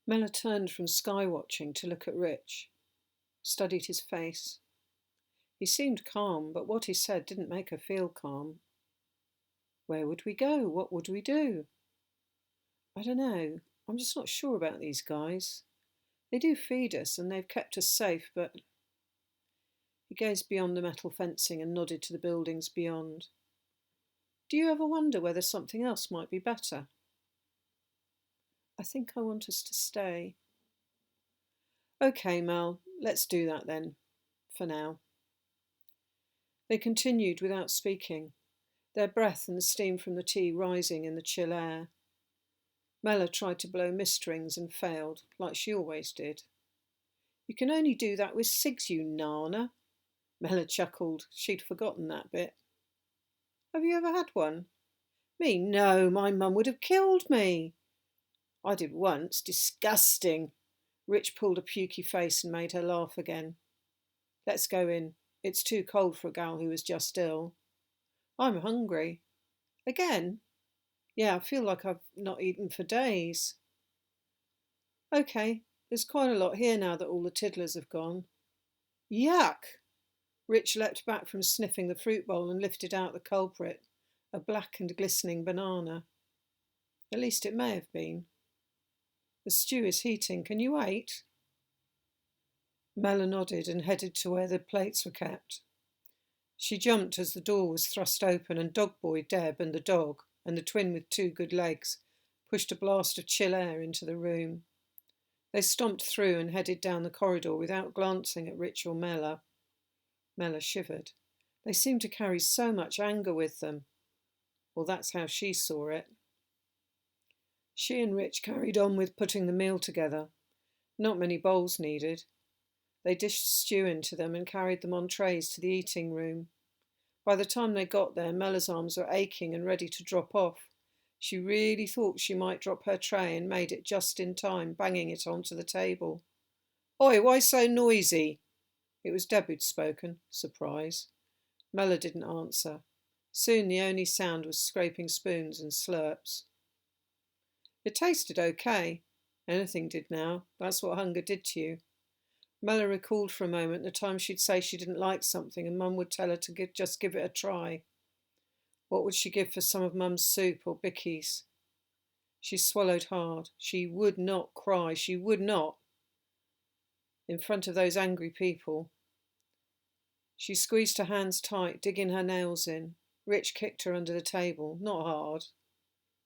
Mella turned from sky-watching to look at Rich, studied his face. He seemed calm, but what he said didn't make her feel calm. Where would we go? What would we do? I don't know. I'm just not sure about these guys. They do feed us and they've kept us safe, but... He gazed beyond the metal fencing and nodded to the buildings beyond. Do you ever wonder whether something else might be better? I think I want us to stay. Okay, Mel, let's do that then, for now. They continued without speaking, their breath and the steam from the tea rising in the chill air. Mella tried to blow mist rings and failed, like she always did. You can only do that with cigs, you nana. Mella chuckled. She'd forgotten that bit. Have you ever had one? Me? No, my mum would have killed me. I did once. Disgusting. Rich pulled a pukey face and made her laugh again. Let's go in. It's too cold for a gal who was just ill. I'm hungry. Again? Yeah, I feel like I've not eaten for days. Okay, there's quite a lot here now that all the tiddlers have gone. Yuck! Rich leapt back from sniffing the fruit bowl and lifted out the culprit, a black and glistening banana. At least it may have been. The stew is heating. Can you wait? Mella nodded and headed to where the plates were kept. She jumped as the door was thrust open and dog boy Deb and the dog, and the twin with two good legs, pushed a blast of chill air into the room. They stomped through and headed down the corridor without glancing at Rich or Mella. Mella shivered. They seemed to carry so much anger with them. Well, that's how she saw it. She and Rich carried on with putting the meal together. Not many bowls needed. They dished stew into them and carried them on trays to the eating room. By the time they got there, Mella's arms were aching and ready to drop off. She really thought she might drop her tray and made it just in time, banging it onto the table. Oi, why so noisy? It was Deb who'd spoken. Surprise. Mella didn't answer. Soon the only sound was scraping spoons and slurps. It tasted okay. Anything did now. That's what hunger did to you. Mella recalled for a moment the time she'd say she didn't like something and Mum would tell her to just give it a try. What would she give for some of Mum's soup or bickies? She swallowed hard. She would not cry. She would not. In front of those angry people. She squeezed her hands tight, digging her nails in. Rich kicked her under the table, not hard.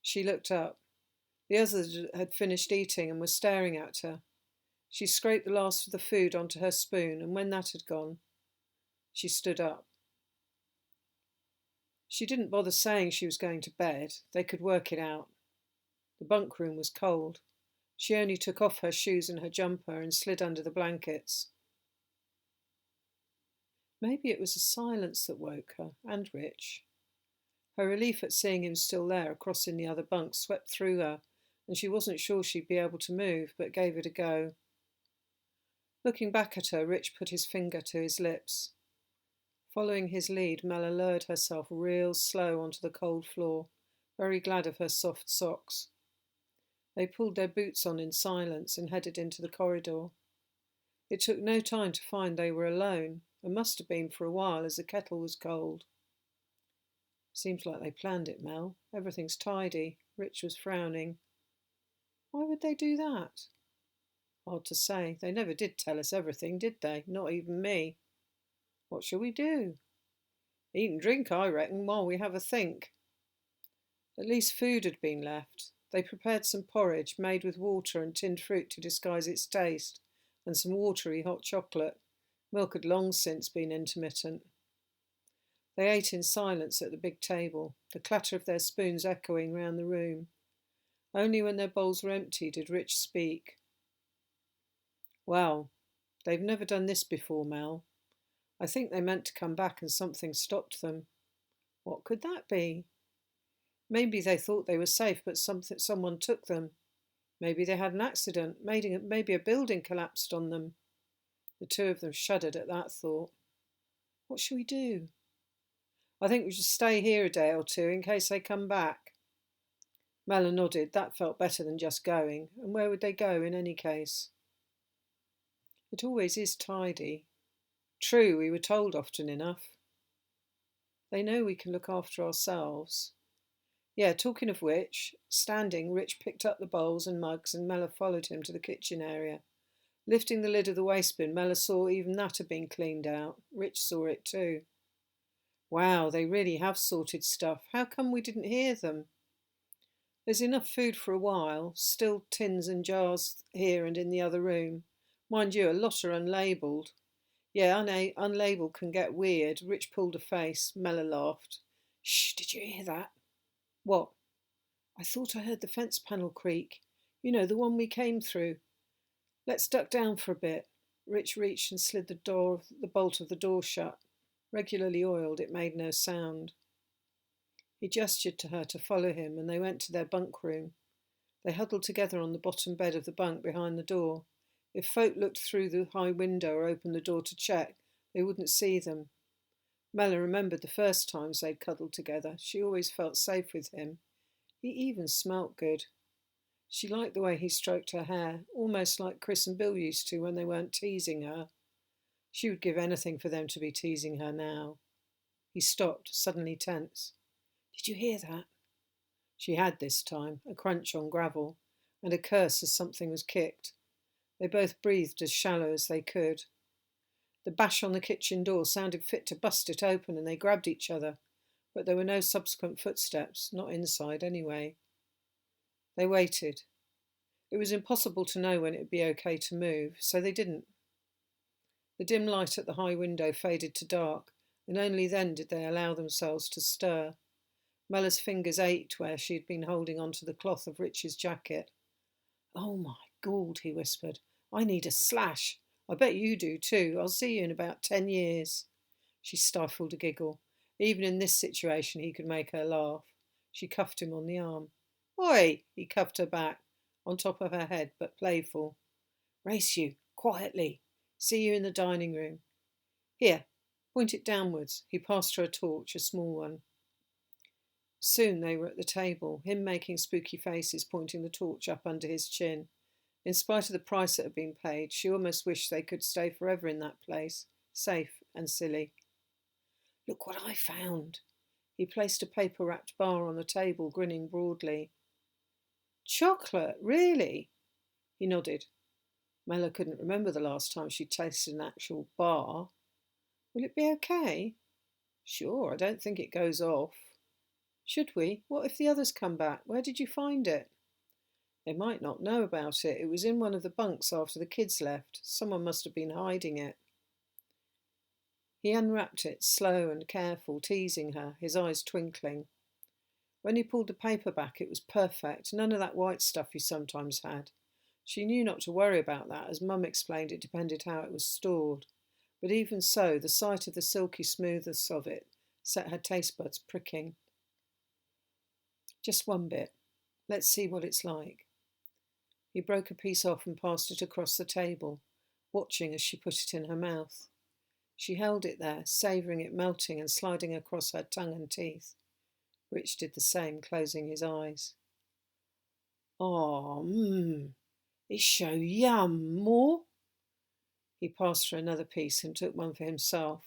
She looked up. The others had finished eating and were staring at her. She scraped the last of the food onto her spoon, and when that had gone, she stood up. She didn't bother saying she was going to bed. They could work it out. The bunk room was cold. She only took off her shoes and her jumper and slid under the blankets. Maybe it was the silence that woke her, and Rich. Her relief at seeing him still there across in the other bunk swept through her, and she wasn't sure she'd be able to move, but gave it a go. Looking back at her, Rich put his finger to his lips. Following his lead, Mella lowered herself real slow onto the cold floor, very glad of her soft socks. They pulled their boots on in silence and headed into the corridor. It took no time to find they were alone, and must have been for a while as the kettle was cold. Seems like they planned it, Mel. Everything's tidy. Rich was frowning. Why would they do that? Hard to say. They never did tell us everything, did they? Not even me. What shall we do? Eat and drink, I reckon, while we have a think. At least food had been left. They prepared some porridge made with water and tinned fruit to disguise its taste, and some watery hot chocolate. Milk had long since been intermittent. They ate in silence at the big table, the clatter of their spoons echoing round the room. Only when their bowls were empty did Rich speak. Well, they've never done this before, Mel. I think they meant to come back and something stopped them. What could that be? Maybe they thought they were safe, but someone took them. Maybe they had an accident. Maybe a building collapsed on them. The two of them shuddered at that thought. What shall we do? I think we should stay here a day or two in case they come back. Mella nodded. That felt better than just going. And where would they go in any case? It always is tidy. True, we were told often enough. They know we can look after ourselves. Yeah, talking of which, standing, Rich picked up the bowls and mugs and Mella followed him to the kitchen area. Lifting the lid of the waste bin, Mella saw even that had been cleaned out. Rich saw it too. Wow, they really have sorted stuff. How come we didn't hear them? There's enough food for a while, still tins and jars here and in the other room. Mind you, a lot are unlabelled. Yeah, unlabelled can get weird. Rich pulled a face. Mella laughed. Shh, did you hear that? What? I thought I heard the fence panel creak. You know, the one we came through. Let's duck down for a bit. Rich reached and slid the bolt of the door shut. Regularly oiled, it made no sound. He gestured to her to follow him, and they went to their bunk room. They huddled together on the bottom bed of the bunk behind the door. If folk looked through the high window or opened the door to check, they wouldn't see them. Mella remembered the first times they'd cuddled together. She always felt safe with him. He even smelt good. She liked the way he stroked her hair, almost like Chris and Bill used to when they weren't teasing her. She would give anything for them to be teasing her now. He stopped, suddenly tense. Did you hear that? She had this time, a crunch on gravel, and a curse as something was kicked. They both breathed as shallow as they could. The bash on the kitchen door sounded fit to bust it open, and they grabbed each other, but there were no subsequent footsteps, not inside anyway. They waited. It was impossible to know when it would be okay to move, so they didn't. The dim light at the high window faded to dark, and only then did they allow themselves to stir. Mella's fingers ached where she had been holding onto the cloth of Rich's jacket. Oh my God, he whispered. I need a slash. I bet you do too. I'll see you in about 10 years. She stifled a giggle. Even in this situation he could make her laugh. She cuffed him on the arm. Oi! He cuffed her back, on top of her head, but playful. Race you, quietly. See you in the dining room. Here, point it downwards. He passed her a torch, a small one. Soon they were at the table, him making spooky faces, pointing the torch up under his chin. In spite of the price that had been paid, she almost wished they could stay forever in that place, safe and silly. Look what I found. He placed a paper-wrapped bar on the table, grinning broadly. Chocolate, really? He nodded. Mella couldn't remember the last time she'd tasted an actual bar. Will it be okay? Sure, I don't think it goes off. Should we? What if the others come back? Where did you find it? They might not know about it. It was in one of the bunks after the kids left. Someone must have been hiding it. He unwrapped it, slow and careful, teasing her, his eyes twinkling. When he pulled the paper back, it was perfect. None of that white stuff he sometimes had. She knew not to worry about that, as Mum explained it depended how it was stored. But even so, the sight of the silky smoothness of it set her taste buds pricking. Just one bit. Let's see what it's like. He broke a piece off and passed it across the table, watching as she put it in her mouth. She held it there, savouring it melting and sliding across her tongue and teeth. Rich did the same, closing his eyes. Oh, it's so yum, more. He passed her another piece and took one for himself,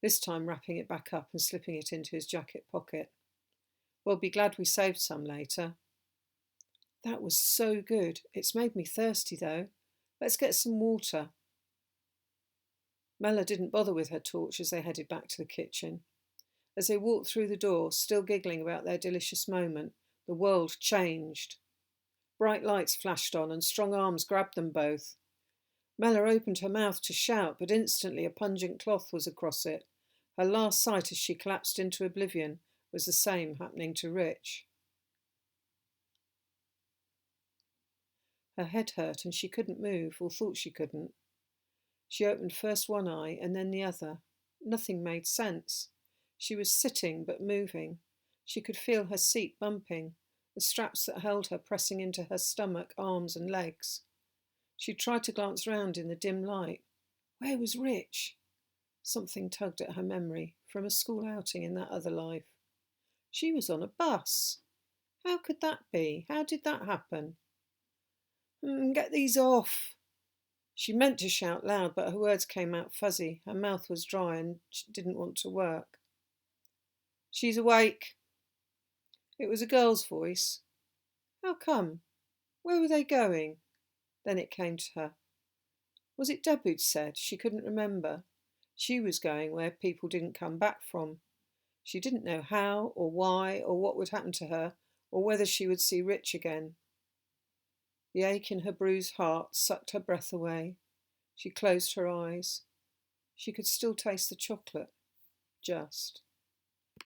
this time wrapping it back up and slipping it into his jacket pocket. We'll be glad we saved some later. That was so good. It's made me thirsty, though. Let's get some water. Mella didn't bother with her torch as they headed back to the kitchen. As they walked through the door, still giggling about their delicious moment, the world changed. Bright lights flashed on and strong arms grabbed them both. Mella opened her mouth to shout, but instantly a pungent cloth was across it. Her last sight as she collapsed into oblivion was the same happening to Rich. Her head hurt and she couldn't move, or thought she couldn't. She opened first one eye and then the other. Nothing made sense. She was sitting but moving. She could feel her seat bumping, the straps that held her pressing into her stomach, arms and legs. She tried to glance round in the dim light. Where was Rich? Something tugged at her memory, from a school outing in that other life. She was on a bus. How could that be? How did that happen? Get these off. She meant to shout loud, but her words came out fuzzy. Her mouth was dry and she didn't want to work. She's awake. It was a girl's voice. How come? Where were they going? Then it came to her. Was it Deb who'd said? She couldn't remember. She was going where people didn't come back from. She didn't know how or why or what would happen to her or whether she would see Rich again. The ache in her bruised heart sucked her breath away. She closed her eyes. She could still taste the chocolate. Just.